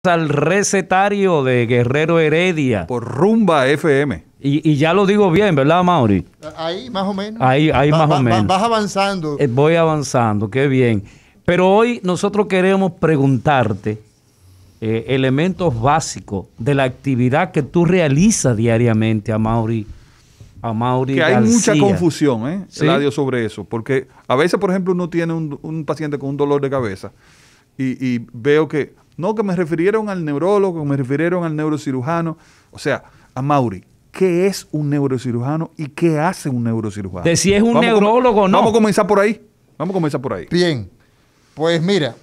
Al recetario de Guerrero Heredia. Por Rumba FM. Y ya lo digo bien, ¿verdad, Mauri? Ahí más o menos. Ahí más o menos. Vas avanzando. Voy avanzando, qué bien. Pero hoy nosotros queremos preguntarte elementos básicos de la actividad que tú realizas diariamente, a Mauri que hay García. mucha confusión, ¿Sí? Eladio, sobre eso. Porque a veces, por ejemplo, uno tiene un paciente con un dolor de cabeza y veo que me refirieron al neurólogo, me refirieron al neurocirujano. O sea, a Mauri, ¿qué es un neurocirujano y qué hace un neurocirujano? De si es un neurólogo o no. Vamos a comenzar por ahí. Bien, pues mira,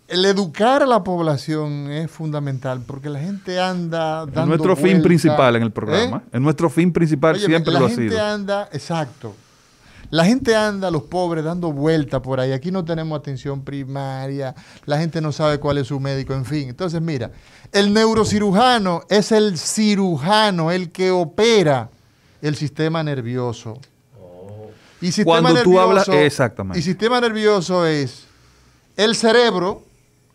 el educar a la población es fundamental porque la gente anda dando Es nuestro fin principal en el programa. Es nuestro fin principal. Óyeme, siempre lo ha sido. La gente anda, exacto. La gente anda, los pobres, dando vuelta por ahí. Aquí no tenemos atención primaria. La gente no sabe cuál es su médico, en fin. Entonces, mira, el neurocirujano es el cirujano, el que opera el sistema nervioso. Y sistema Cuando tú nervioso, hablas, exactamente. Y sistema nervioso es el cerebro.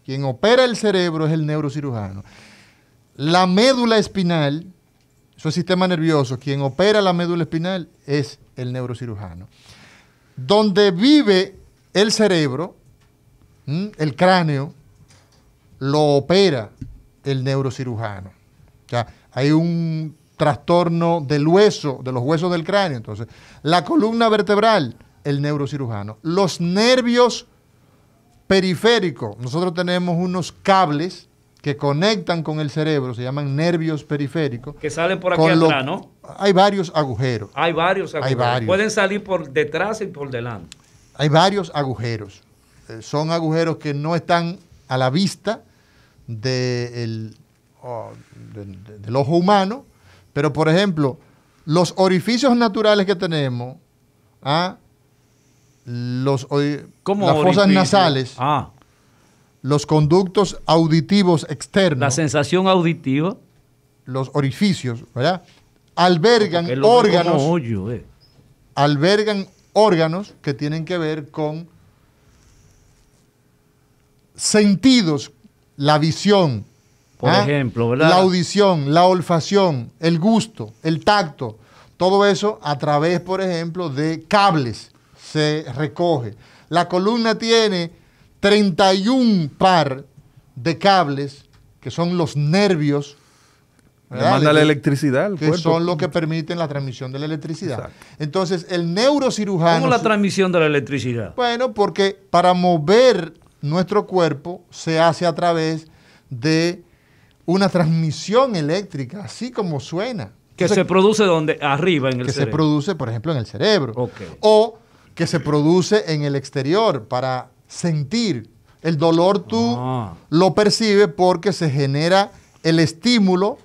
Quien opera el cerebro es el neurocirujano. La médula espinal, eso es sistema nervioso. Quien opera la médula espinal es el neurocirujano. Donde vive el cerebro, el cráneo, lo opera el neurocirujano. O sea, hay un trastorno del hueso, de los huesos del cráneo. Entonces, la columna vertebral, el neurocirujano. Los nervios periféricos. Nosotros tenemos unos cables que conectan con el cerebro, se llaman nervios periféricos. Que salen por aquí atrás, ¿no? Hay varios agujeros. Hay varios agujeros. Hay varios. Pueden salir por detrás y por delante. Hay varios agujeros. Son agujeros que no están a la vista del ojo humano, pero por ejemplo, los orificios naturales que tenemos, las fosas nasales, los conductos auditivos externos, la sensación auditiva, los orificios, ¿verdad? Albergan órganos, albergan órganos que tienen que ver con sentidos, la visión, por ejemplo, ¿verdad? La audición, la olfacción, el gusto, el tacto, todo eso a través, por ejemplo, de cables se recoge. La columna tiene 31 par de cables que son los nervios, manda la electricidad al que cuerpo. son los que permiten la transmisión de la electricidad. Exacto. Entonces, el neurocirujano... ¿Cómo la transmisión de la electricidad? Bueno, porque para mover nuestro cuerpo se hace a través de una transmisión eléctrica, así como suena. Que se produce donde arriba en el cerebro. Que se produce, por ejemplo, en el cerebro. Okay. O que se produce en el exterior para sentir. El dolor tú lo percibes porque se genera el estímulo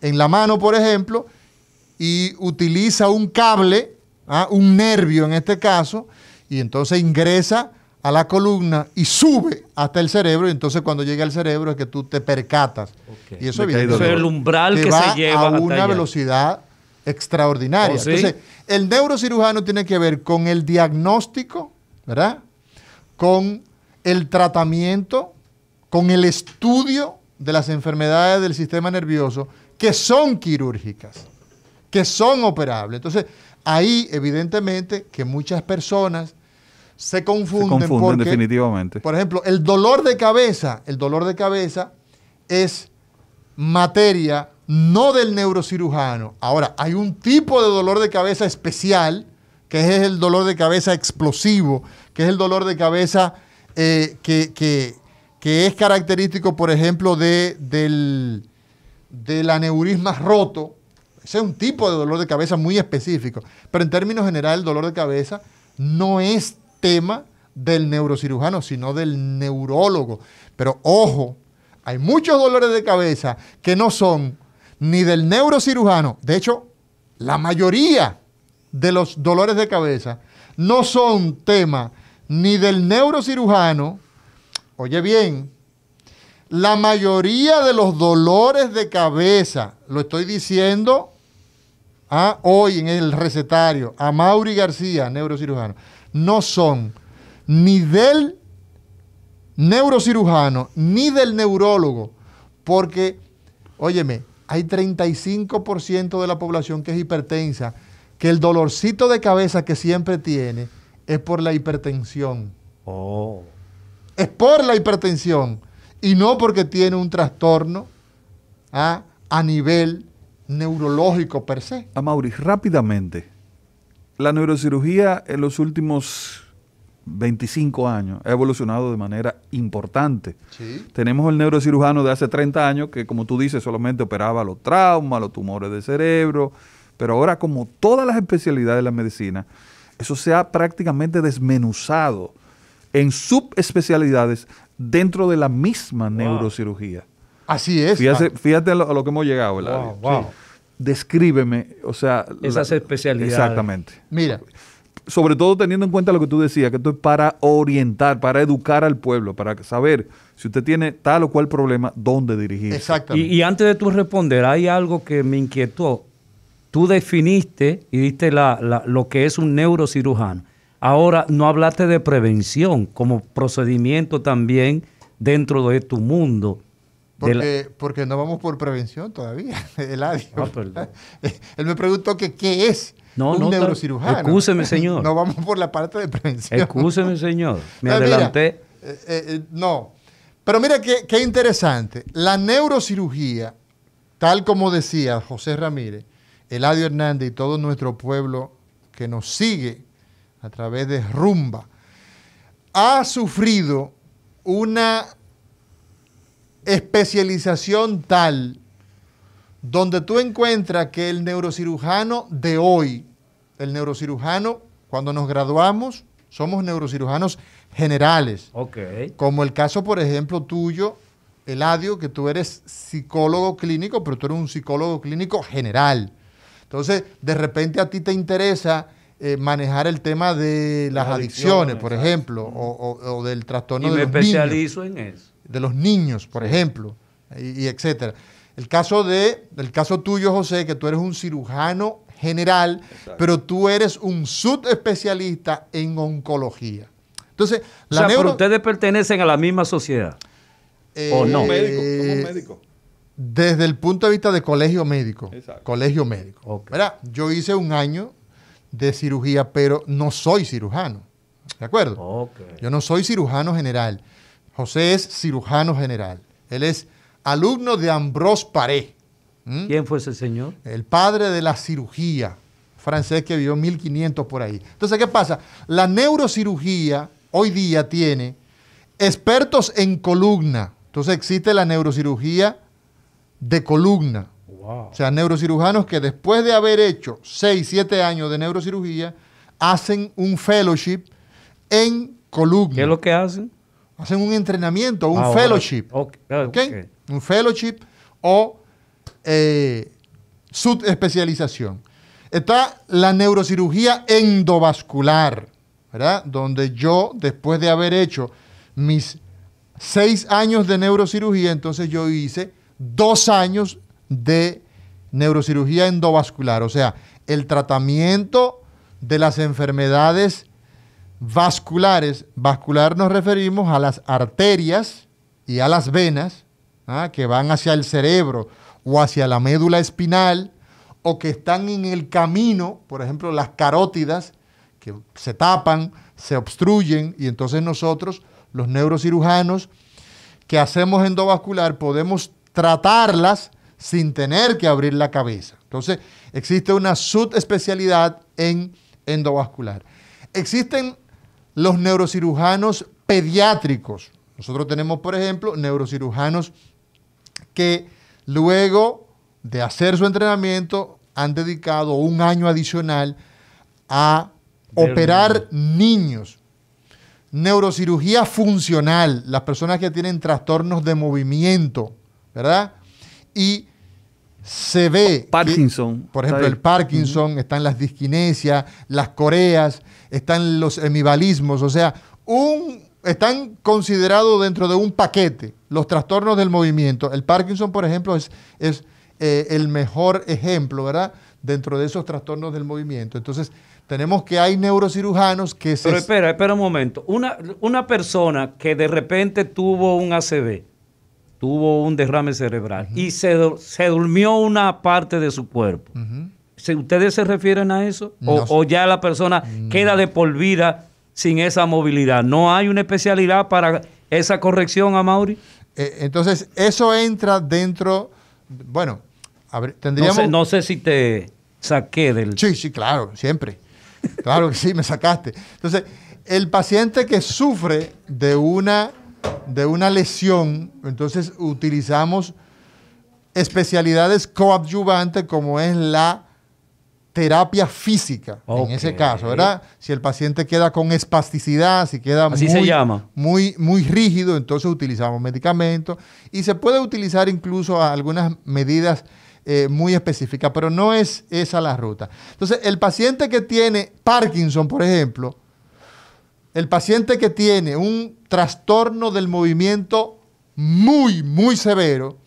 en la mano, por ejemplo, y utiliza un cable, un nervio en este caso, y entonces ingresa a la columna y sube hasta el cerebro, y entonces cuando llega al cerebro es que tú te percatas. Okay. Y eso es el umbral que va se lleva a una allá. Velocidad extraordinaria. ¿Sí? Entonces, el neurocirujano tiene que ver con el diagnóstico, ¿verdad? Con el tratamiento, con el estudio de las enfermedades del sistema nervioso que son quirúrgicas, que son operables. Entonces, ahí evidentemente que muchas personas se confunden porque, definitivamente. Por ejemplo, el dolor de cabeza es materia no del neurocirujano. Ahora, hay un tipo de dolor de cabeza especial, que es el dolor de cabeza explosivo, que es el dolor de cabeza que es característico, por ejemplo, del aneurisma roto. Ese es un tipo de dolor de cabeza muy específico. Pero en términos generales, el dolor de cabeza no es tema del neurocirujano, sino del neurólogo. Pero ojo, hay muchos dolores de cabeza que no son ni del neurocirujano. De hecho, la mayoría de los dolores de cabeza no son tema ni del neurocirujano. Oye bien, la mayoría de los dolores de cabeza, lo estoy diciendo hoy en el recetario, a Mauri García, neurocirujano, no son ni del neurocirujano ni del neurólogo, porque, óyeme, hay 35% de la población que es hipertensa, que el dolorcito de cabeza que siempre tiene es por la hipertensión. Oh. Es por la hipertensión y no porque tiene un trastorno a nivel neurológico per se. Amaury, rápidamente, la neurocirugía en los últimos 25 años ha evolucionado de manera importante. Sí. Tenemos el neurocirujano de hace 30 años que, como tú dices, solamente operaba los traumas, los tumores de cerebro, pero ahora, como todas las especialidades de la medicina, eso se ha prácticamente desmenuzado en subespecialidades dentro de la misma neurocirugía. Así es. Fíjate a lo que hemos llegado, ¿verdad? Wow. Sí. Descríbeme, o sea... Esas especialidades. Exactamente. Mira, Sobre todo teniendo en cuenta lo que tú decías, que esto es para orientar, para educar al pueblo, para saber si usted tiene tal o cual problema, dónde dirigirse. exactamente. Y antes de tú responder, hay algo que me inquietó. Tú definiste y diste lo que es un neurocirujano. Ahora no hablaste de prevención como procedimiento también dentro de tu mundo. Porque no vamos por prevención todavía, Eladio. Perdón. Él me preguntó que qué es un neurocirujano. Excúseme, señor. No vamos por la parte de prevención. Excúseme, señor. Me Mira, adelanté. no. Pero mira qué interesante. La neurocirugía, tal como decía José Ramírez, Eladio Hernández y todo nuestro pueblo que nos sigue a través de Rumba, ha sufrido una especialización tal donde tú encuentras que el neurocirujano de hoy, el neurocirujano, cuando nos graduamos, somos neurocirujanos generales. Ok. Como el caso, por ejemplo, tuyo, Eladio, que tú eres psicólogo clínico, pero tú eres un psicólogo clínico general. Entonces, de repente a ti te interesa manejar el tema de las adicciones, por ejemplo, o del trastorno Y de me los niños. especializo en eso. De los niños, por ejemplo, y etcétera. El caso tuyo, José, que tú eres un cirujano general, Exacto. pero tú eres un subespecialista en oncología. Entonces, O sea, pero ustedes pertenecen a la misma sociedad. ¿O no? Somos médicos. Desde el punto de vista de colegio médico. Exacto. Colegio médico. Ok. ¿Verdad? Yo hice un año de cirugía, pero no soy cirujano. ¿De acuerdo? Ok. Yo no soy cirujano general. José es cirujano general. Él es alumno de Ambrose Paré. ¿Quién fue ese señor? El padre de la cirugía, francés que vivió 1500 por ahí. Entonces, ¿qué pasa? La neurocirugía hoy día tiene expertos en columna. Entonces existe la neurocirugía de columna. Wow. O sea, neurocirujanos que después de haber hecho 6, 7 años de neurocirugía, hacen un fellowship en columna. ¿Qué es lo que hacen? Hacen un entrenamiento, un Ahora, fellowship. ok. ¿Ok? Un fellowship o subespecialización. Está la neurocirugía endovascular, ¿verdad? Donde yo, después de haber hecho mis 6 años de neurocirugía, entonces yo hice 2 años de neurocirugía endovascular. O sea, el tratamiento de las enfermedades vasculares. Vascular nos referimos a las arterias y a las venas que van hacia el cerebro o hacia la médula espinal, o que están en el camino, por ejemplo, las carótidas, que se tapan, se obstruyen, y entonces nosotros, los neurocirujanos que hacemos endovascular, podemos tratarlas sin tener que abrir la cabeza. Entonces, existe una subespecialidad en endovascular. Existen los neurocirujanos pediátricos. Nosotros tenemos, por ejemplo, neurocirujanos que luego de hacer su entrenamiento han dedicado un año adicional a operar niños. Neurocirugía funcional, las personas que tienen trastornos de movimiento, ¿verdad? Y se ve Parkinson. que, por ejemplo, el Parkinson, están las disquinesias, las coreas, están los hemibalismos, o sea, están considerados dentro de un paquete los trastornos del movimiento. El Parkinson, por ejemplo, es el mejor ejemplo, ¿verdad? Dentro de esos trastornos del movimiento. Entonces, tenemos que hay neurocirujanos que Pero espera un momento. Una persona que de repente tuvo un ACV, tuvo un derrame cerebral y se durmió una parte de su cuerpo. ¿Ustedes se refieren a eso? No. ¿O ya la persona queda de por vida sin esa movilidad? ¿No hay una especialidad para esa corrección, Amaury? Entonces, eso entra dentro, bueno, a ver, tendríamos... No sé si te saqué del... Sí, claro, siempre. Claro que sí, me sacaste. Entonces, el paciente que sufre de una lesión, entonces utilizamos especialidades coadyuvantes como es la terapia física, en ese caso, ¿verdad? Si el paciente queda con espasticidad, si queda Así se llama. muy rígido, entonces utilizamos medicamentos y se puede utilizar incluso algunas medidas muy específicas, pero no es esa la ruta. Entonces, el paciente que tiene Parkinson, por ejemplo, el paciente que tiene un trastorno del movimiento muy severo,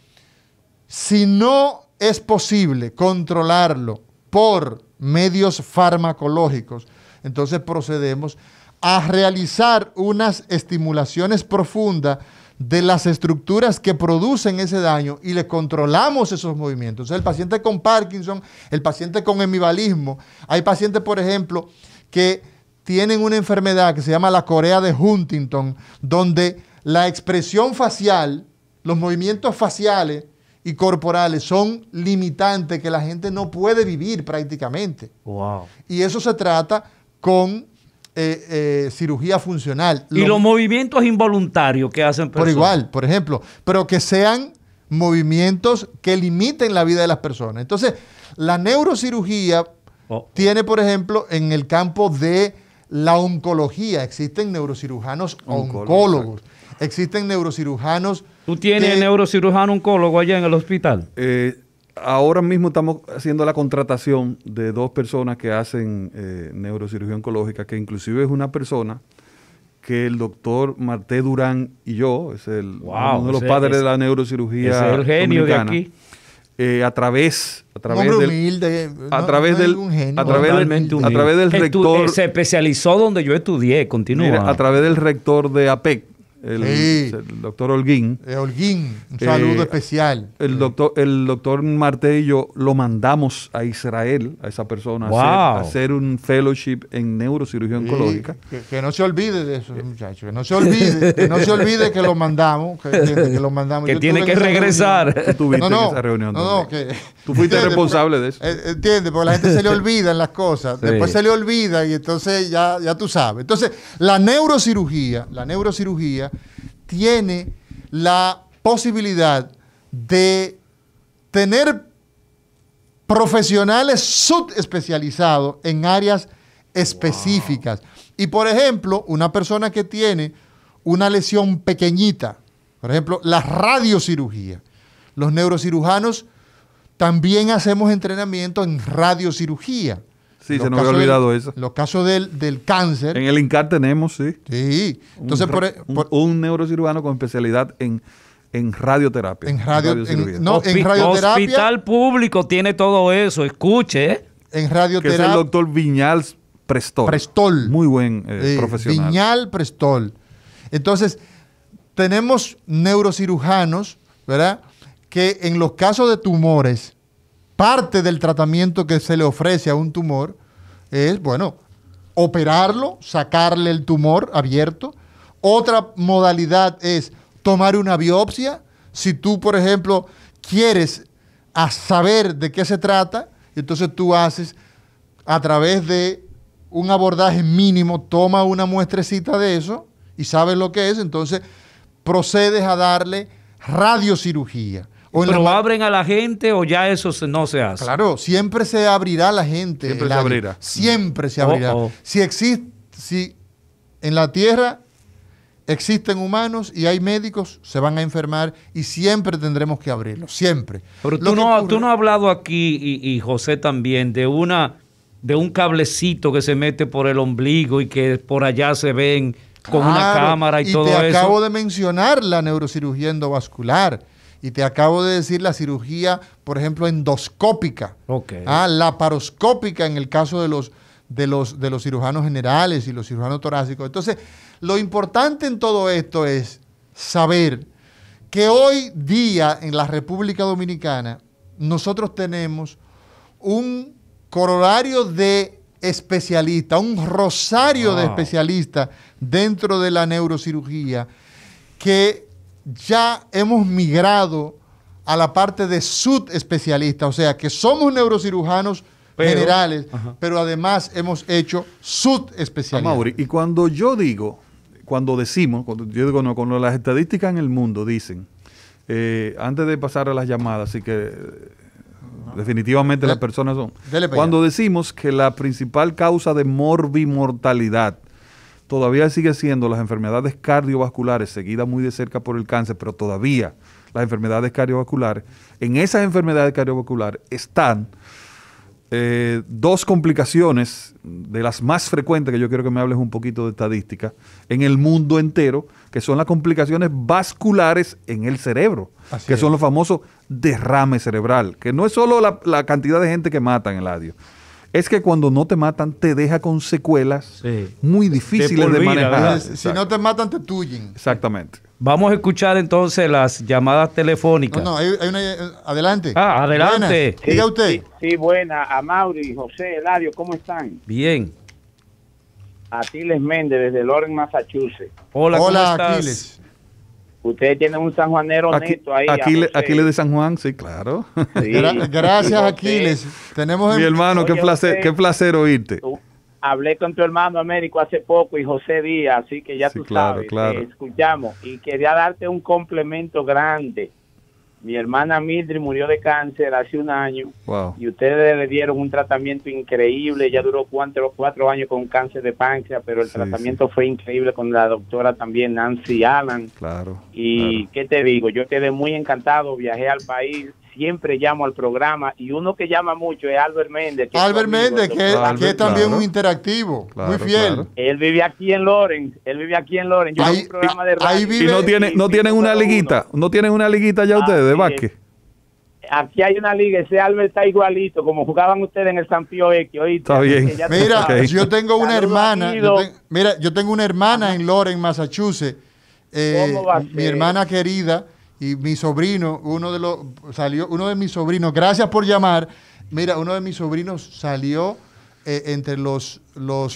si no es posible controlarlo por medios farmacológicos, entonces procedemos a realizar unas estimulaciones profundas de las estructuras que producen ese daño y le controlamos esos movimientos. O sea, el paciente con Parkinson, el paciente con hemibalismo, hay pacientes, por ejemplo, que tienen una enfermedad que se llama la corea de Huntington, donde la expresión facial, los movimientos faciales y corporales son limitantes que la gente no puede vivir prácticamente. Wow. Y eso se trata con cirugía funcional. Y los movimientos involuntarios que hacen personas. Por igual, por ejemplo, pero que sean movimientos que limiten la vida de las personas. Entonces, la neurocirugía tiene, por ejemplo, en el campo de la oncología, existen neurocirujanos oncólogos, existen neurocirujanos... ¿Tú tienes neurocirujano oncólogo allá en el hospital? Ahora mismo estamos haciendo la contratación de 2 personas que hacen neurocirugía oncológica, que inclusive es una persona que el doctor Marté Durán y yo, es uno de los padres de la neurocirugía. Ese es el genio de aquí. A través del rector. Se especializó donde yo estudié, continúa. Mira, a través del rector de APEC, el doctor Holguín. Holguín, un saludo especial. El doctor Marte y yo lo mandamos a Israel, a esa persona, a hacer un fellowship en neurocirugía oncológica. Que no se olvide de eso, muchachos. Que no se olvide que lo mandamos. Que lo mandamos. Que tiene que regresar. Tú tuviste en esa reunión. Tú fuiste responsable de eso. Entiende, porque la gente se le olvidan las cosas. Sí. Después se le olvida y entonces ya tú sabes. Entonces, la neurocirugía tiene la posibilidad de tener profesionales subespecializados en áreas específicas. Wow. Y, por ejemplo, una persona que tiene una lesión pequeñita, por ejemplo, la radiocirugía. Los neurocirujanos también hacemos entrenamiento en radiocirugía. Sí, se nos había olvidado eso. Los casos del cáncer. En el INCAR tenemos, sí. Sí. Entonces, un neurocirujano con especialidad en radioterapia. En radioterapia. Hospital público tiene todo eso. Escuche. En radioterapia. Que es el doctor Viñal Prestol. Muy buen profesional. Viñal Prestol. Entonces, tenemos neurocirujanos, ¿verdad? Que en los casos de tumores, parte del tratamiento que se le ofrece a un tumor es, operarlo, sacarle el tumor abierto. Otra modalidad es tomar una biopsia. Si tú, por ejemplo, quieres saber de qué se trata, entonces tú haces a través de un abordaje mínimo, toma una muestrecita de eso y sabes lo que es, entonces procedes a darle radiocirugía. ¿Pero abren a la gente o ya eso no se hace? Claro, siempre se abrirá a la gente. Siempre se abrirá. Siempre se abrirá. Si en la Tierra existen humanos y hay médicos, se van a enfermar y siempre tendremos que abrirlo. Siempre. Pero tú no has hablado aquí, y José también, de un cablecito que se mete por el ombligo y que por allá se ven con una cámara y todo eso. Y te acabo de mencionar la neurocirugía endovascular. Y te acabo de decir la cirugía, por ejemplo, endoscópica. Okay. Laparoscópica en el caso de los cirujanos generales y los cirujanos torácicos. Entonces, lo importante en todo esto es saber que hoy día en la República Dominicana nosotros tenemos un corolario de especialistas, un rosario de especialistas dentro de la neurocirugía que ya hemos migrado a la parte de subespecialistas, o sea que somos neurocirujanos generales, pero además hemos hecho subespecialistas. Mauri, y cuando yo digo, cuando yo digo no, cuando las estadísticas en el mundo dicen, antes de pasar a las llamadas, así que definitivamente las personas son, cuando decimos que la principal causa de morbimortalidad todavía sigue siendo las enfermedades cardiovasculares, seguidas muy de cerca por el cáncer, pero todavía las enfermedades cardiovasculares, en esas enfermedades cardiovasculares están dos complicaciones de las más frecuentes, que yo quiero que me hables un poquito de estadística, en el mundo entero, que son las complicaciones vasculares en el cerebro, que son los famosos derrames cerebral, que no es solo la cantidad de gente que matan, Eladio, es que cuando no te matan te deja con secuelas muy difíciles de manejar. Si no te matan, te tuyen. Exactamente. Vamos a escuchar entonces las llamadas telefónicas. No, hay una... Adelante. Adelante. Buenas. Diga usted. Sí, buena. A Mauri, José, Eladio, ¿cómo están? Bien. Aquiles Méndez, desde Lawrence, Massachusetts. Hola, ¿cómo estás? Aquiles. Ustedes tienen un sanjuanero neto ahí. Aquiles de San Juan, sí, claro. Sí. Gracias, Aquiles. Tenemos Mi hermano, qué placer oírte. Hablé con tu hermano Américo hace poco y José Díaz, así que ya tú sabes, claro. Escuchamos. Y quería darte un complemento grande. Mi hermana Mildred murió de cáncer hace un año. Wow. Y ustedes le dieron un tratamiento increíble. Ella duró 4 años con cáncer de páncreas, pero el tratamiento fue increíble con la doctora también Nancy Allen. Claro. Y ¿qué te digo? Yo quedé muy encantado, viajé al país, siempre llamo al programa y uno que llama mucho es Albert Méndez. Albert Méndez, que es también un interactivo, muy fiel. Claro. Él vive aquí en Lawrence, Yo hago un programa de radio. Y no tienen una liguita, no tienen una liguita ya ustedes de básquet. Aquí hay una liga, ese Albert está igualito, como jugaban ustedes en el San Pío X, ¿oíste? Está bien. Mira, yo tengo una hermana, yo tengo una hermana en Lawrence, Massachusetts, mi hermana querida, y mi sobrino, uno de mis sobrinos, gracias por llamar, mira, uno de mis sobrinos salió entre los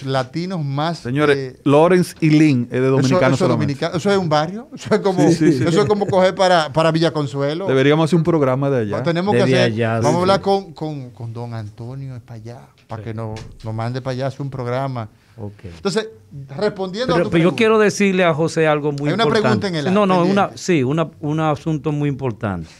latinos más... Señores, Lawrence y Lynn es de dominicanos solamente. Eso es un barrio, eso es como coger para Villa Consuelo. Deberíamos hacer un programa de allá. Tenemos que hacer, vamos a hablar con don Antonio para allá, para que nos mande para allá, hacer un programa. Okay. Entonces, respondiendo a tu pregunta. Yo quiero decirle a José algo muy importante. Hay una pregunta en el un asunto muy importante.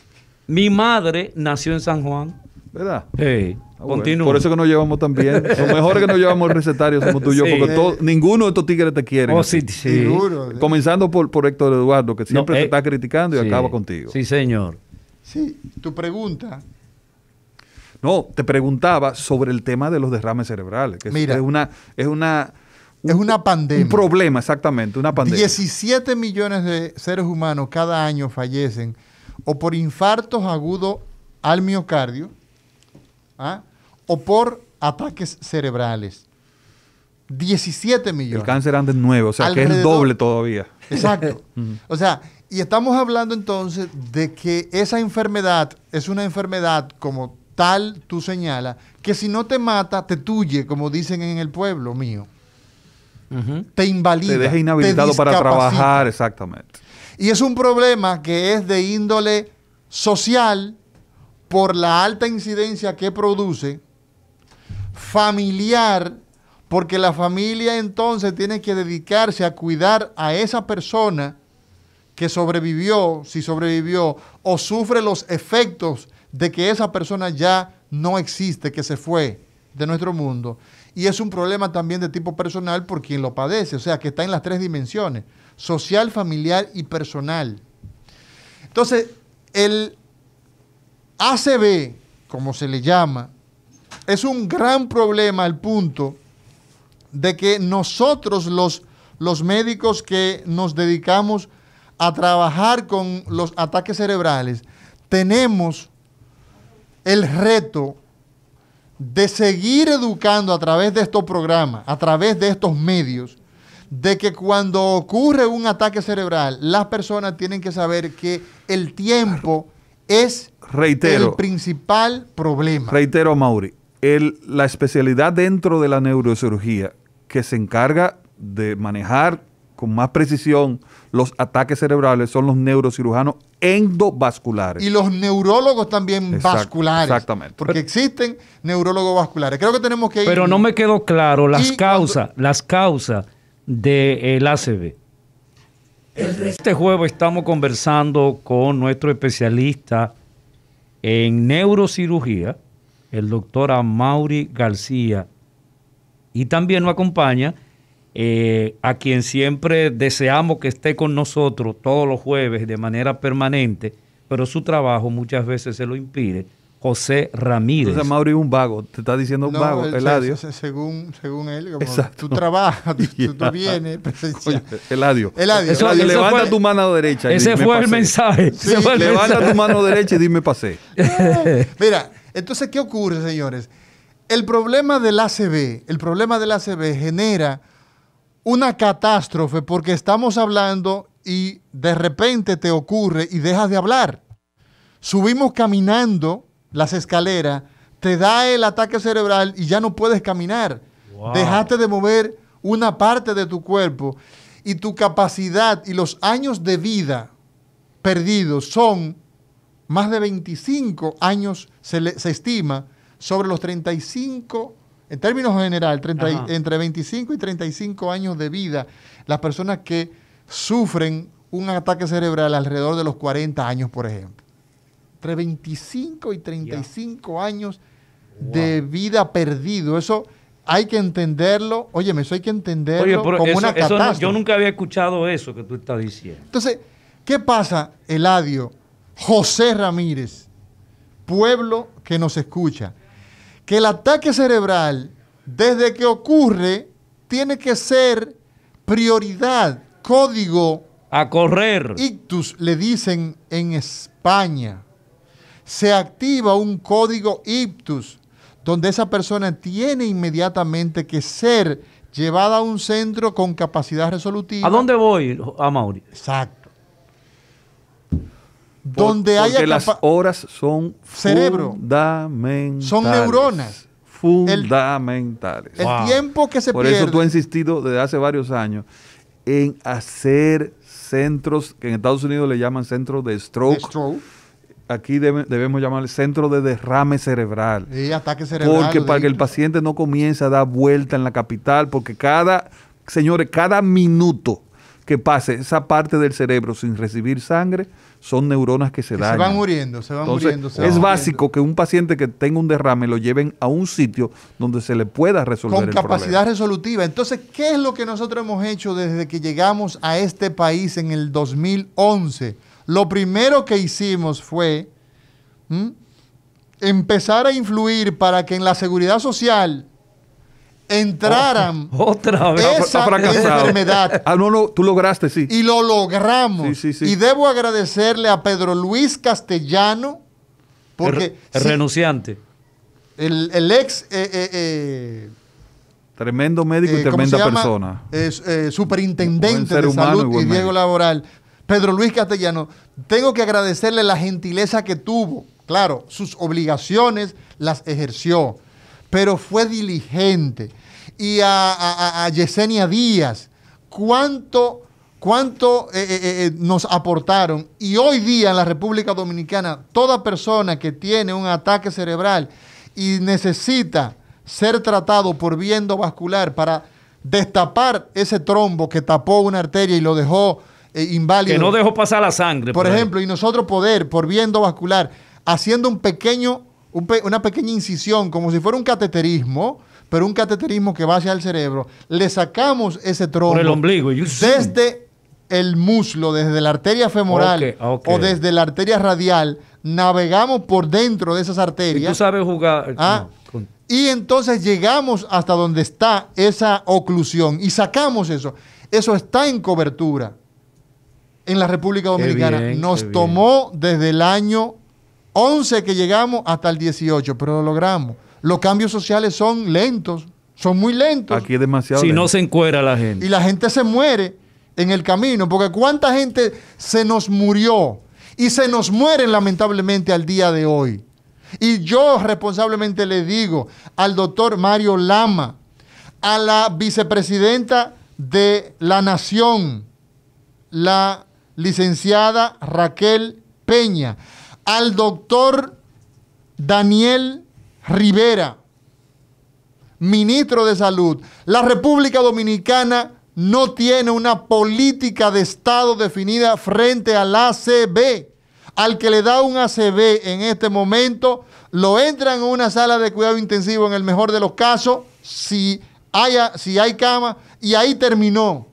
Mi madre nació en San Juan. ¿Verdad? Sí. Bueno, por eso que nos llevamos tan bien. Lo mejor es que nos llevamos recetarios somos tú y yo, porque ninguno de estos tigres te quiere. Sí. Seguro. Comenzando por Héctor Eduardo, que siempre te está criticando y acaba contigo. Sí, señor. Sí, tu pregunta... No, te preguntaba sobre el tema de los derrames cerebrales. Que mira, es una pandemia. Un problema, exactamente, una pandemia. 17 millones de seres humanos cada año fallecen o por infartos agudos al miocardio o por ataques cerebrales. 17 millones. El cáncer anda en 9, o sea, que es el doble todavía. Exacto. O sea, y estamos hablando entonces de que esa enfermedad es una enfermedad como tal, tú señalas, que si no te mata, te tuye, como dicen en el pueblo mío. Te invalida. Te deja inhabilitado para trabajar, exactamente. Y es un problema que es de índole social por la alta incidencia que produce, familiar, porque la familia entonces tiene que dedicarse a cuidar a esa persona que sobrevivió, si sobrevivió, o sufre los efectos de que esa persona ya no existe, que se fue de nuestro mundo. Y es un problema también de tipo personal por quien lo padece, o sea, que está en las 3 dimensiones, social, familiar y personal. Entonces, el ACV, como se le llama, es un gran problema al punto de que nosotros los médicos que nos dedicamos a trabajar con los ataques cerebrales, tenemos el reto de seguir educando a través de estos programas, a través de estos medios, de que cuando ocurre un ataque cerebral, las personas tienen que saber que el tiempo es el principal problema. Reitero, Mauri, la especialidad dentro de la neurocirugía que se encarga de manejar con más precisión los ataques cerebrales son los neurocirujanos endovasculares. Y los neurólogos también vasculares. Exactamente. Porque existen neurólogos vasculares. Creo que tenemos que ir. Pero no me quedó claro las causas del ACV. Este jueves estamos conversando con nuestro especialista en neurocirugía, el doctor Amaury García, y también nos acompaña a quien siempre deseamos que esté con nosotros todos los jueves de manera permanente, pero su trabajo muchas veces se lo impide, José Ramírez. Entonces Mauri es un vago, te está diciendo un vago, Eladio. Según él, como tú trabajas, tú vienes presencial. Eladio, Eladio, levanta tu mano derecha. Ese fue el mensaje. Levanta tu mano derecha y dime pasé. Mira, entonces, ¿qué ocurre, señores? El problema del ACV genera una catástrofe porque estamos hablando y de repente te ocurre y dejas de hablar. Subimos caminando las escaleras, te da el ataque cerebral y ya no puedes caminar. Wow. Dejaste de mover una parte de tu cuerpo y tu capacidad y los años de vida perdidos son más de 25 años, se estima, sobre los 35, en términos general, entre 25 y 35 años de vida, las personas que sufren un ataque cerebral alrededor de los 40 años, por ejemplo. Entre 25 y 35 años de vida perdido. Eso hay que entenderlo. Óyeme, eso hay que entenderlo como una catástrofe. Yo nunca había escuchado eso que tú estás diciendo. Entonces, ¿qué pasa, Eladio? José Ramírez, pueblo que nos escucha, que el ataque cerebral, desde que ocurre, tiene que ser prioridad, código. A correr. Ictus, le dicen en España. Se activa un código ictus, donde esa persona tiene inmediatamente que ser llevada a un centro con capacidad resolutiva. ¿A dónde voy, Amaury? Exacto. Donde porque las horas son cerebro, fundamentales. son neuronas. Fundamentales. El tiempo que se Por pierde. eso tú has insistido desde hace varios años en hacer centros que en Estados Unidos le llaman centros de stroke. Aquí debemos llamarle centro de derrame cerebral. Y ataque cerebral. Porque para que el paciente no comience a dar vuelta en la capital, porque cada minuto que pase esa parte del cerebro sin recibir sangre, son neuronas que se dañan. Se van muriendo, Entonces, es básico que un paciente que tenga un derrame lo lleven a un sitio donde se le pueda resolver el problema. Con capacidad resolutiva. Entonces, ¿qué es lo que nosotros hemos hecho desde que llegamos a este país en el 2011? Lo primero que hicimos fue empezar a influir para que en la seguridad social entraran otra vez esa enfermedad. No, tú lograste, sí. Y lo logramos. Sí. Y debo agradecerle a Pedro Luis Castellano, porque el renunciante. El ex tremendo médico y tremenda persona. Superintendente de salud y riesgo laboral, Pedro Luis Castellano. Tengo que agradecerle la gentileza que tuvo. Claro, sus obligaciones las ejerció, pero fue diligente. Y a Yesenia Díaz, ¿cuánto nos aportaron? Y hoy día en la República Dominicana, toda persona que tiene un ataque cerebral y necesita ser tratado por vía endovascular para destapar ese trombo que tapó una arteria y lo dejó inválido. Que no dejó pasar la sangre. Por ejemplo, y nosotros poder, por vía endovascular, haciendo una pequeña incisión, como si fuera un cateterismo, pero un cateterismo que va hacia el cerebro, le sacamos ese trombo por el ombligo. desde el muslo, desde la arteria femoral o desde la arteria radial, navegamos por dentro de esas arterias. Y tú sabes jugar. Y entonces llegamos hasta donde está esa oclusión y sacamos eso. Eso está en cobertura en la República Dominicana. Nos tomó desde el año 11 que llegamos hasta el 18, pero lo logramos. los cambios sociales son lentos, son muy lentos. Aquí es demasiado Si lento. no se encuera la gente. Y la gente se muere en el camino, porque cuánta gente se nos murió y se nos mueren lamentablemente al día de hoy. Y yo responsablemente le digo al doctor Mario Lama, a la vicepresidenta de la Nación, la licenciada Raquel Peña, al doctor Daniel Rivera, ministro de Salud. La República Dominicana no tiene una política de Estado definida frente al ACV. Al que le da un ACV en este momento, lo entran en una sala de cuidado intensivo en el mejor de los casos, si hay cama, y ahí terminó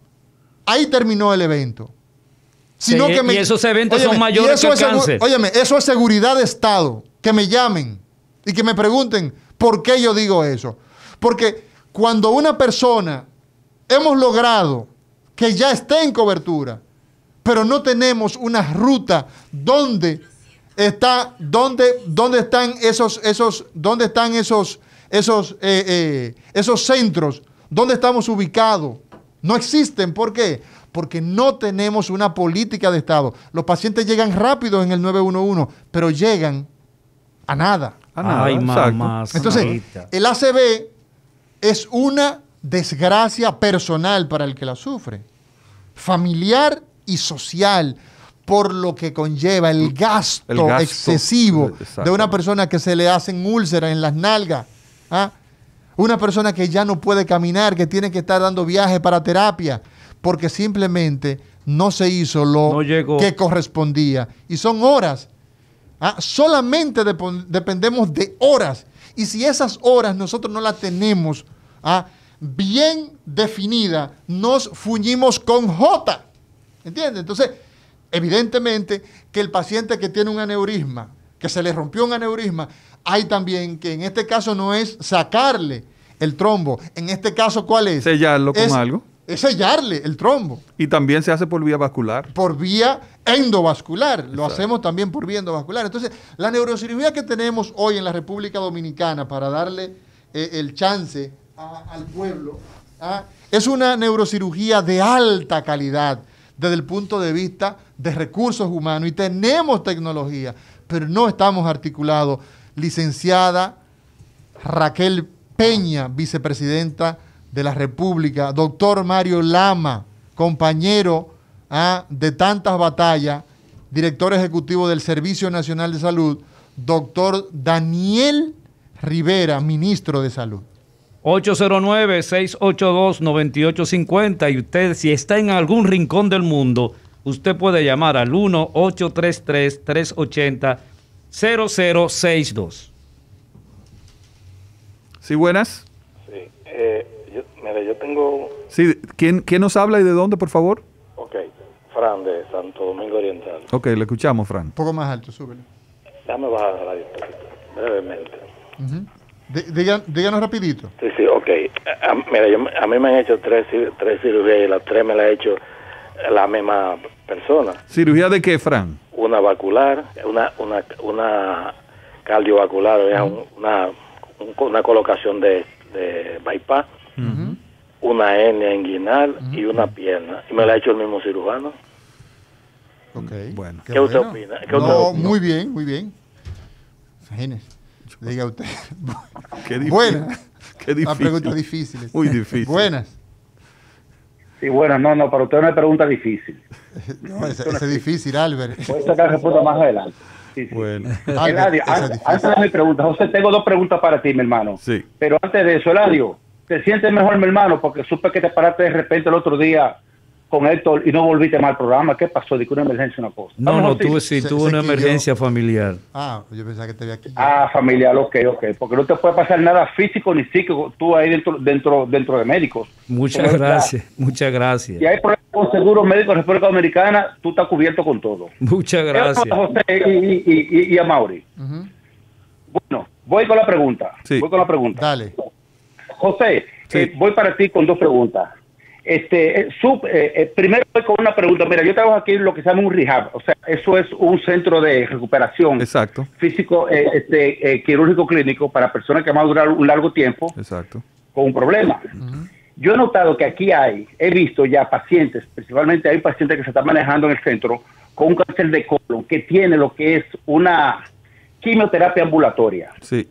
el evento. Sino Sí, y esos eventos son mayores que el cáncer. Óyeme, eso es seguridad de Estado. Que me llamen y que me pregunten por qué yo digo eso. Porque cuando una persona hemos logrado que ya esté en cobertura, pero no tenemos una ruta donde están esos centros, donde estamos ubicados. No existen. ¿Por qué? Porque no tenemos una política de Estado. Los pacientes llegan rápido en el 911, pero llegan a nada. Ay, exacto. mamá. Entonces, el ACV es una desgracia personal para el que la sufre, familiar y social, por lo que conlleva el gasto excesivo de una persona que se le hacen úlceras en las nalgas, una persona que ya no puede caminar, que tiene que estar dando viajes para terapia, porque simplemente no se hizo lo que correspondía. Y son horas. Solamente dependemos de horas. Y si esas horas nosotros no las tenemos bien definidas, nos fuñimos con J. ¿Entiendes? Entonces, evidentemente que el paciente que tiene un aneurisma, que se le rompió un aneurisma, hay también que en este caso no es sacarle el trombo. En este caso, ¿cuál es? Sellarlo con algo. Es sellarle el trombo. Y también se hace por vía vascular. Por vía endovascular. Lo hacemos también por vía endovascular. Entonces, la neurocirugía que tenemos hoy en la República Dominicana para darle el chance al pueblo, es una neurocirugía de alta calidad desde el punto de vista de recursos humanos. Y tenemos tecnología, pero no estamos articulados. Licenciada Raquel Peña, vicepresidenta de la República, doctor Mario Lama, compañero de tantas batallas, director ejecutivo del Servicio Nacional de Salud, doctor Daniel Rivera, ministro de Salud. 809-682-9850 y usted, si está en algún rincón del mundo, usted puede llamar al 1-833-380-0062. Sí, buenas. Sí, yo tengo... Sí, ¿quién nos habla y de dónde, por favor? Ok, Fran de Santo Domingo Oriental. Ok, le escuchamos, Fran. Un poco más alto, súbele. Déjame bajar la radio un poquito, brevemente. Díganos rapidito. Sí, ok. Mira, a mí me han hecho tres cirugías y las tres me las ha hecho la misma persona. ¿Cirugía de qué, Fran? Una vascular, una cardiovascular, una colocación de bypass, una hernia inguinal y una pierna. Y me la ha hecho el mismo cirujano. Ok. Bueno. ¿Qué usted opina? Muy bien, muy bien. Imagínese. Diga usted. Qué difícil. Buenas. Qué difícil. Las preguntas difíciles. Muy difícil. Buenas. Sí, bueno, no, para usted una pregunta difícil. No, ese es difícil, Albert. Puede sacar respuesta más adelante. Sí. Bueno. Eladio, antes de mi pregunta, José, tengo dos preguntas para ti, mi hermano. Sí. Pero antes de eso, Eladio, ¿te sientes mejor, mi hermano? Porque supe que te paraste de repente el otro día con Héctor y no volviste más al programa. ¿Qué pasó? ¿De que una emergencia, una cosa? No, tuve una emergencia familiar. Yo pensaba que te había aquí. Familiar, ok. Porque no te puede pasar nada físico ni psíquico tú ahí dentro de médicos. Muchas gracias. Si hay problemas con seguros médicos en República Dominicana, tú estás cubierto con todo. Muchas gracias. José y a Mauri. Bueno, voy con la pregunta. Sí. Voy con la pregunta. Dale. José, Sí. voy para ti con dos preguntas. Primero voy con una pregunta. Mira, yo trabajo aquí en lo que se llama un rehab, o sea, eso es un centro de recuperación Exacto. físico, quirúrgico clínico para personas que van a durar un largo tiempo Exacto. con un problema. Yo he notado que aquí he visto ya pacientes, principalmente hay pacientes que se están manejando en el centro con un cáncer de colon que tiene lo que es una quimioterapia ambulatoria. Sí.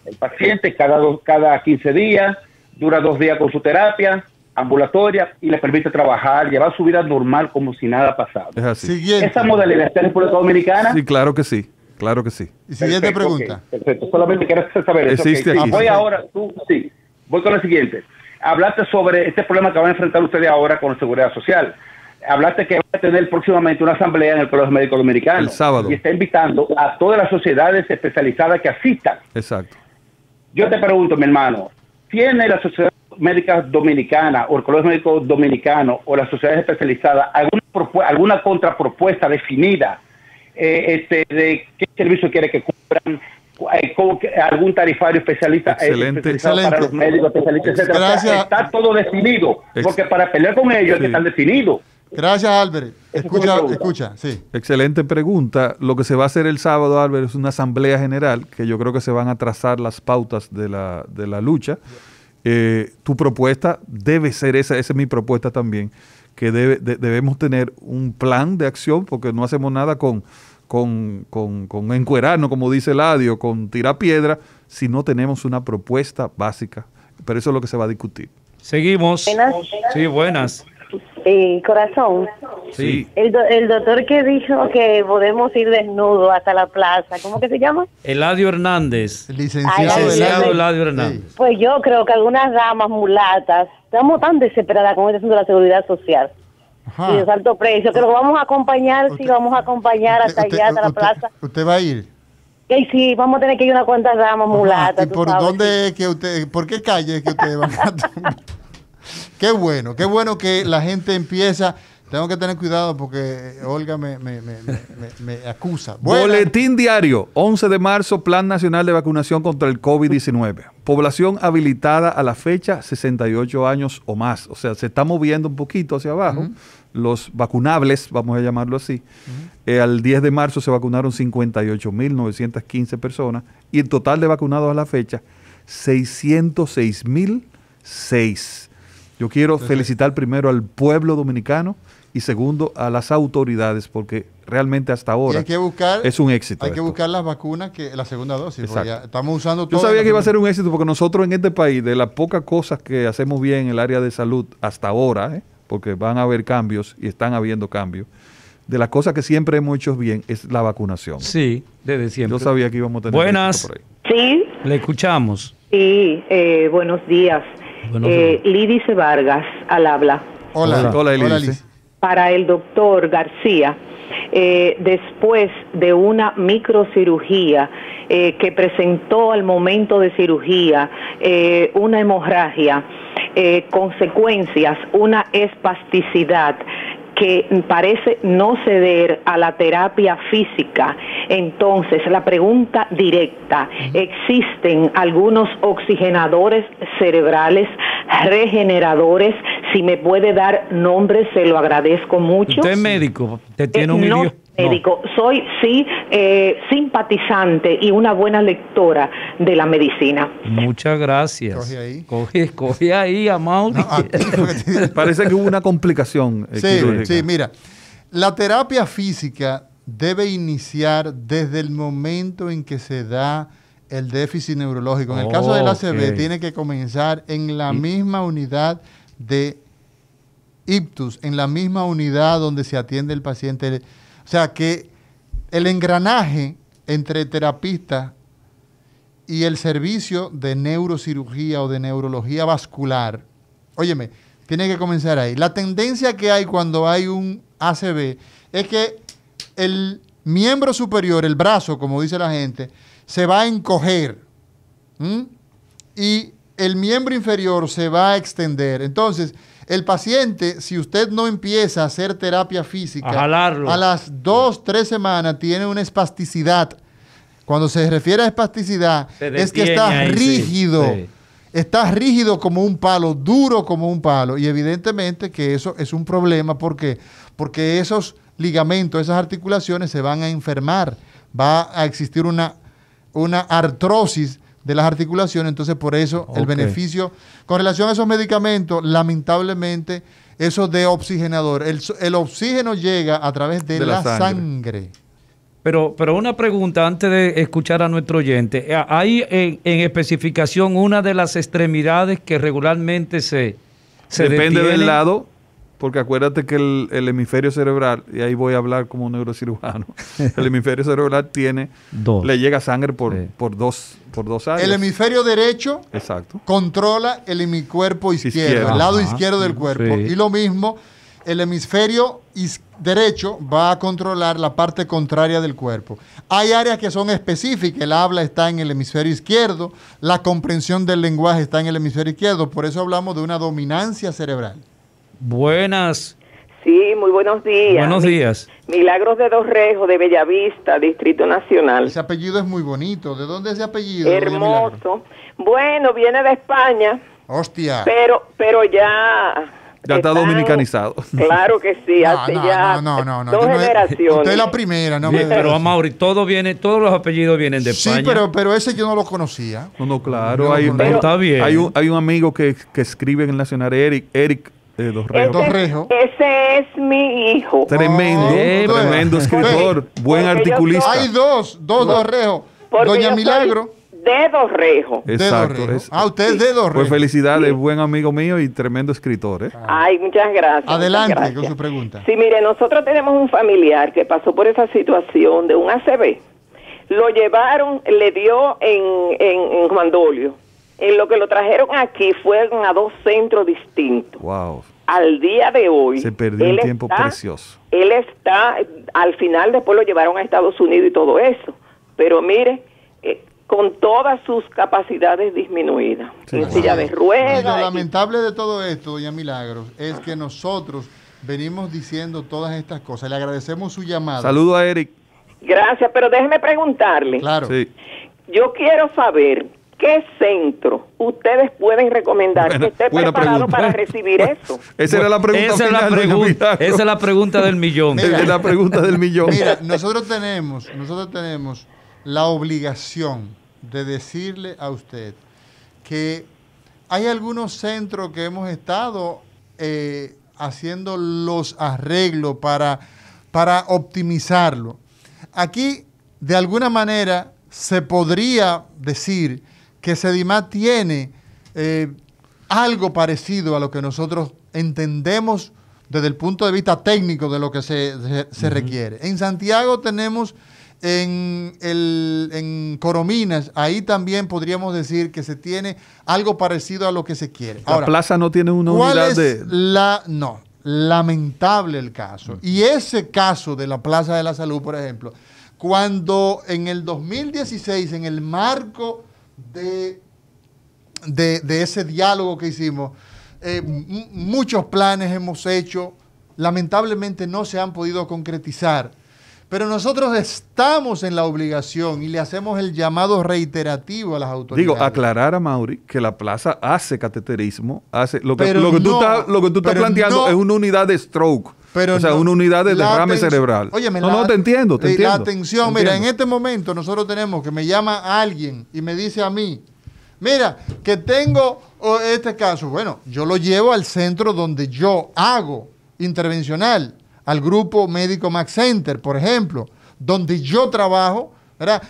El paciente cada 15 días dura 2 días con su terapia ambulatoria y le permite trabajar, llevar su vida normal como si nada pasado. Es así. Siguiente. ¿Esa modalidad está en República Dominicana? Sí, claro que sí. Claro que sí. Y siguiente Perfecto, pregunta. ok, perfecto, solamente quiero saber eso. Existe ok. aquí. Voy ahora, voy con la siguiente. Hablaste sobre este problema que van a enfrentar ustedes ahora con la Seguridad Social. Hablaste que va a tener próximamente una asamblea en el Colegio Médico Dominicano. El sábado. Y está invitando a todas las sociedades especializadas que asistan. Exacto. Yo te pregunto, mi hermano, ¿tiene la Sociedad Médica Dominicana o el Colegio Médico Dominicano o las sociedades especializadas alguna contrapropuesta definida de qué servicio quiere que cubran? Algún tarifario Excelente. especializado para los médicos especialistas, etcétera. Gracias. O sea, está todo definido, porque para pelear con ellos hay que estar definido. Gracias, Albert. Esa fue mi pregunta. Escucha, sí. Excelente pregunta. Lo que se va a hacer el sábado, Albert, es una asamblea general que yo creo que se van a trazar las pautas de la lucha. Tu propuesta debe ser esa es mi propuesta también, que debemos tener un plan de acción porque no hacemos nada con encuerarnos, como dice Eladio, con tirar piedra, si no tenemos una propuesta básica. Pero eso es lo que se va a discutir. Seguimos. Buenas. Sí, buenas. Corazón, Sí. el doctor que dijo que podemos ir desnudos hasta la plaza, ¿cómo que se llama? Eladio Hernández. Licenciado Licenciado Eladio. Eladio Hernández. Sí. Pues yo creo que algunas damas mulatas estamos tan desesperadas con este asunto de la seguridad social Ajá. y de alto precio, que lo vamos a acompañar, sí, vamos a acompañar hasta allá, hasta la plaza. ¿Usted va a ir? Y sí, vamos a tener que ir unas cuantas damas mulatas. ¿Y tú por sabes. dónde es que usted, por qué calle es que ustedes van a tomar? Qué bueno que la gente empieza. Tengo que tener cuidado porque Olga me acusa. Buenas. Boletín diario, 11 de marzo, Plan Nacional de Vacunación contra el COVID-19. Población habilitada a la fecha, 68 años o más. O sea, se está moviendo un poquito hacia abajo. Los vacunables, vamos a llamarlo así. Al 10 de marzo se vacunaron 58.915 personas y el total de vacunados a la fecha, 606.006. Yo quiero felicitar primero al pueblo dominicano y segundo a las autoridades porque realmente hasta Y ahora hay que buscar, es un éxito. Hay que esto. buscar las vacunas, que la segunda dosis. Porque Exacto. ya estamos usando Yo todo. sabía que iba a ser un éxito porque nosotros en este país, de las pocas cosas que hacemos bien en el área de salud hasta ahora, porque van a haber cambios y están habiendo cambios, de las cosas que siempre hemos hecho bien es la vacunación. Sí, desde siempre. Yo sabía que íbamos a tener Buenas. éxito por ahí. Sí, Le escuchamos. sí, buenos días. Buenos días. Lídice Vargas, al habla. Hola, Hola, Elise. Liz. Para el doctor García, después de una microcirugía que presentó al momento de cirugía una hemorragia, consecuencias, una espasticidad, que parece no ceder a la terapia física. Entonces, la pregunta directa, ¿existen algunos oxigenadores cerebrales, regeneradores? Si me puede dar nombres, se lo agradezco mucho. ¿Usted es médico? ¿Te tiene un No idioma? médico, soy simpatizante y una buena lectora de la medicina. Muchas gracias. Coge ahí. Coge ahí a Mauri. No, aquí, porque- Parece que hubo una complicación quirúrgica. Sí, mira. La terapia física debe iniciar desde el momento en que se da el déficit neurológico. En el caso del ACV, Ok. tiene que comenzar en la misma unidad de ictus, en la misma unidad donde se atiende el paciente. O sea que el engranaje entre terapista y el servicio de neurocirugía o de neurología vascular, óyeme, tiene que comenzar ahí. La tendencia que hay cuando hay un ACV es que el miembro superior, el brazo, como dice la gente, se va a encoger. Y el miembro inferior se va a extender. Entonces, el paciente, si usted no empieza a hacer terapia física, A jalarlo. a las 2-3 semanas tiene una espasticidad. Cuando se refiere a espasticidad, Se es que detiene está ahí, sí, rígido. sí. está rígido como un palo, duro como un palo, y evidentemente que eso es un problema. ¿Por qué? Porque esos ligamentos, esas articulaciones se van a enfermar, va a existir una artrosis de las articulaciones. Entonces, por eso el beneficio con relación a esos medicamentos, lamentablemente, eso de oxigenador, el oxígeno llega a través de la sangre. Pero una pregunta antes de escuchar a nuestro oyente. ¿Hay en especificación una de las extremidades que regularmente se depende detienen? del lado, porque acuérdate que el hemisferio cerebral, y ahí voy a hablar como un neurocirujano, el hemisferio cerebral le llega sangre por dos áreas. El hemisferio derecho controla el hemicuerpo izquierdo, el lado izquierdo del cuerpo. Sí. Y lo mismo, el hemisferio derecho va a controlar la parte contraria del cuerpo. Hay áreas que son específicas, el habla está en el hemisferio izquierdo, la comprensión del lenguaje está en el hemisferio izquierdo, por eso hablamos de una dominancia cerebral. Buenas. Sí, muy buenos días. Buenos días. Milagros de Dorrejo, de Bellavista, Distrito Nacional. Ese apellido es muy bonito. ¿De dónde es ese apellido? Hermoso. Bueno, viene de España. Hostia. Pero ya está dominicanizado. Claro que sí, hace no. dos generaciones. Usted es la primera, no me... Pero Amaury, todos los apellidos vienen de España. Sí, pero ese yo no lo conocía. No, claro. Está bien. Hay un amigo que escribe en el Nacional, Eric Dorrejo. Ese es mi hijo. Tremendo escritor, buen articulista. Hay dos Dorrejo. Doña Milagro. De Dorrejo. Exacto. Usted es de Dorrejo. Pues felicidades, buen amigo mío y tremendo escritor. Ay, muchas gracias. Adelante con su pregunta. Sí, mire, nosotros tenemos un familiar que pasó por esa situación de un ACV. Lo llevaron, le dio en Juan Dolio. En lo que lo trajeron aquí fueron a 2 centros distintos. Wow. Al día de hoy. Se perdió un tiempo precioso. Él está, al final después lo llevaron a Estados Unidos y todo eso. Pero mire, con todas sus capacidades disminuidas. En silla de ruedas. Lo lamentable de todo esto, doña Milagros, es que nosotros venimos diciendo todas estas cosas. Le agradecemos su llamada. Saludo a Eric. Gracias, pero déjeme preguntarle. Claro. Sí. Yo quiero saber qué centro ustedes pueden recomendar que esté preparado para recibir eso. Esa era la pregunta final. Esa es la pregunta del millón. Esa es la pregunta del millón. Mira, nosotros tenemos la obligación de decirle a usted que hay algunos centros que hemos estado haciendo los arreglos para optimizarlo. Aquí, de alguna manera, se podría decir que Sedimá tiene algo parecido a lo que nosotros entendemos desde el punto de vista técnico de lo que se requiere. En Santiago tenemos en Corominas, ahí también podríamos decir que se tiene algo parecido a lo que se quiere. Ahora, la plaza no tiene una unidad de... No, lamentable el caso. Y ese caso de la Plaza de la Salud, por ejemplo, cuando en el 2016, en el marco de ese diálogo que hicimos, muchos planes hemos hecho, lamentablemente no se han podido concretizar. Pero nosotros estamos en la obligación y le hacemos el llamado reiterativo a las autoridades. Digo, aclarar a Mauri que la plaza hace cateterismo, hace lo que tú estás planteando es una unidad de stroke. Pero o sea, una unidad de derrame cerebral. Óyeme, te entiendo. La atención, mira, en este momento nosotros tenemos que me llama alguien y me dice a mí, mira, que tengo este caso. Bueno, yo lo llevo al centro donde yo hago intervencional, al grupo médico Max Center, por ejemplo, donde yo trabajo, ¿verdad?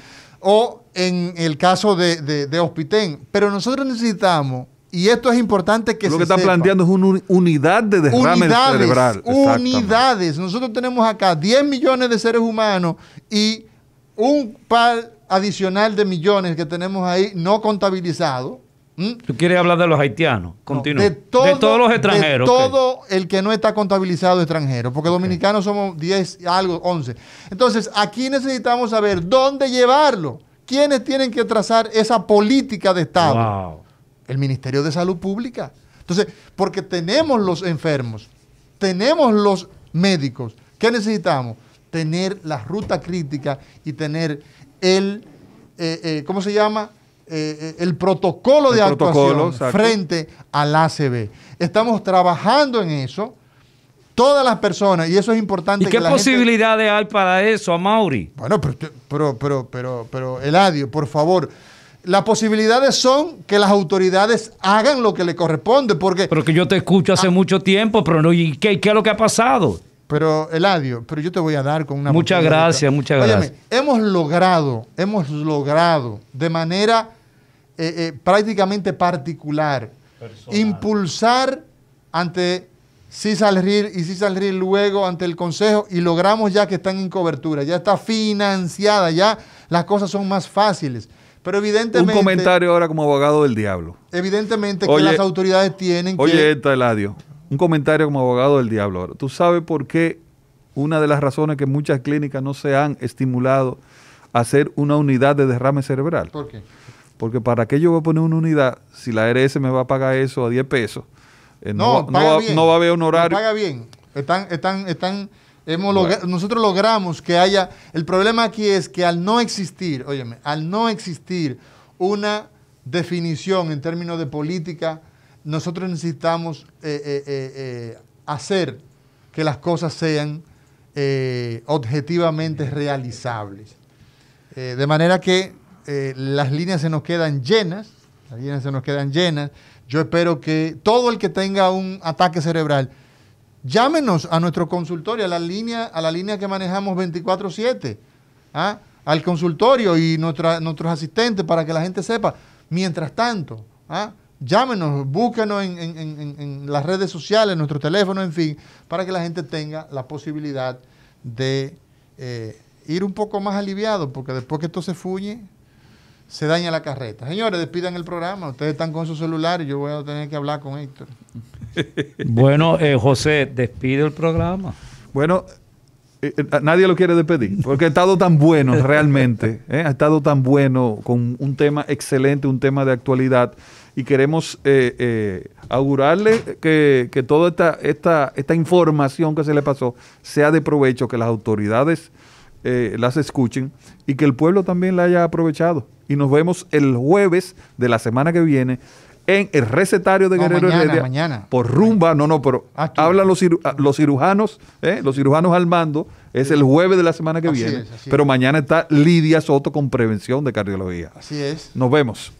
O en el caso de Hospitén. Pero nosotros necesitamos, y esto es importante que se sepa. Lo que está planteando es una unidad de derrame cerebral. Unidades. Nosotros tenemos acá 10 millones de seres humanos y un par adicional de millones que tenemos ahí no contabilizados. ¿Tú quieres hablar de los haitianos? Continúa. De todos los extranjeros. De todo el que no está contabilizado extranjero, porque dominicanos somos 10, algo, 11. Entonces, aquí necesitamos saber dónde llevarlo. ¿Quiénes tienen que trazar esa política de Estado? Wow. El Ministerio de Salud Pública. Entonces, porque tenemos los enfermos, tenemos los médicos. ¿Qué necesitamos? Tener la ruta crítica y tener ¿cómo se llama? el protocolo de actuación exacto, frente al ACV. Estamos trabajando en eso. Todas las personas, y eso es importante. ¿Y qué posibilidades hay para eso, Amaury? Bueno, pero Eladio, por favor, las posibilidades son que las autoridades hagan lo que le corresponde, porque... Pero que yo te escucho hace mucho tiempo, pero no, ¿y qué es lo que ha pasado? Pero, Eladio, pero yo te voy a dar con una... Muchas gracias. Óyeme, hemos logrado de manera prácticamente particular impulsar ante CISALRIL y CISALRIL luego ante el Consejo, y logramos ya que están en cobertura, ya está financiada, ya las cosas son más fáciles. Pero evidentemente... Un comentario ahora como abogado del diablo. Evidentemente que las autoridades tienen que... Oye, Eladio, un comentario como abogado del diablo ahora. ¿Tú sabes por qué una de las razones que muchas clínicas no se han estimulado a hacer una unidad de derrame cerebral? ¿Por qué? Porque para qué yo voy a poner una unidad si la ARS me va a pagar eso a 10 pesos. No va a haber honorario. Paga bien. Nosotros logramos que haya... El problema aquí es que al no existir una definición en términos de política, nosotros necesitamos hacer que las cosas sean objetivamente realizables. De manera que las líneas se nos quedan llenas. Yo espero que todo el que tenga un ataque cerebral, llámenos a nuestro consultorio, a la línea que manejamos 24/7, al consultorio y nuestros asistentes, para que la gente sepa. Mientras tanto, llámenos, búsquenos en las redes sociales, en nuestro teléfono, en fin, para que la gente tenga la posibilidad de ir un poco más aliviado, porque después que esto se fuñe, se daña la carreta. Señores, despidan el programa. Ustedes están con su celular y yo voy a tener que hablar con Héctor. Bueno, José, despide el programa. Bueno, nadie lo quiere despedir, porque ha estado tan bueno realmente, ha estado tan bueno, con un tema excelente, un tema de actualidad, y queremos augurarle que toda esta información que se le pasó sea de provecho, que las autoridades las escuchen y que el pueblo también la haya aprovechado. Y nos vemos el jueves de la semana que viene en el recetario de Guerrero Heredia. Mañana. Por rumba, pero hablan los cirujanos, los cirujanos al mando, es el jueves de la semana que viene. Pero mañana está Lidia Soto con prevención de cardiología. Así es. Nos vemos.